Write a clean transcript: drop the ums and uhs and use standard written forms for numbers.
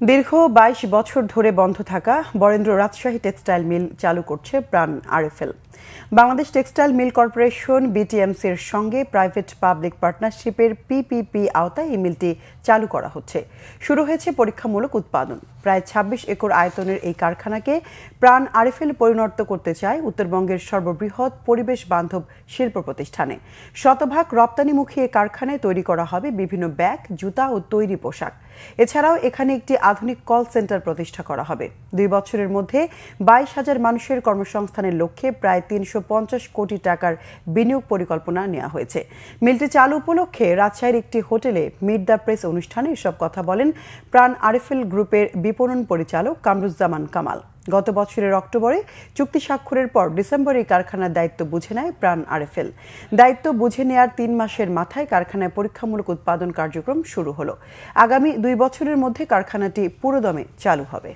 দীর্ঘ ২২ বছর ধরে বন্ধ থাকা বরেন্দ্র রাজশাহী টেক্সটাইল মিল চালু করছে Pran RFL. Bangladesh Textile Mill Corporation বিটিএমসির সঙ্গে প্রাইভেট পাবলিক পার্টনারশিপের পিপিপি আওতায় এই মিলটি চালু করা হচ্ছে। শুরু হয়েছে পরীক্ষামূলক উৎপাদন। প্রায় ২৬ একর আয়তনের এই কারখানাকে প্রাণ আরএফএল পরিণত করতে চায় উত্তরবঙ্গের সর্ববৃহৎ পরিবেশ বান্ধব শিল্প প্রতিষ্ঠানে। শতভাগ রপ্তানিমুখী এই কারখানায় তৈরি করা হবে বিভিন্ন ব্যাগ, জুতা ও তৈরি পোশাক। এছাড়াও এখানে একটি আধুনিক কল সেন্টার প্রতিষ্ঠা করা হবে। ২ বছরের মধ্যে ২২,০০০ মানুষের কর্মসংস্থানের লক্ষ্যে প্রায় ৩৫০ কোটি টাকার বিনিয়োগ পরিকল্পনা নেওয়া হয়েছে। মিলটি চালু উপলক্ষে রাজশাহীর একটি হোটেলে মিট দ্য প্রেস অনুষ্ঠানে এসব কথা বলেন প্রাণ আরএফএল গ্রুপের বিপণন পরিচালক কামরুজ্জামান কামাল। গত বছরের অক্টোবরে চুক্তি স্বাক্ষরের পর ডিসেম্বরে এই কারখানার দায়িত্ব বুঝে নেয় প্রাণ আরএফএল। দায়িত্ব বুঝে নেয়ার ৩ মাসের মাথায় কারখানায় পরীক্ষামূলক উৎপাদন কার্যক্রম শুরু হলো। আগামী ২ বছরের মধ্যে কারখানাটি পুরোদমে চালু হবে।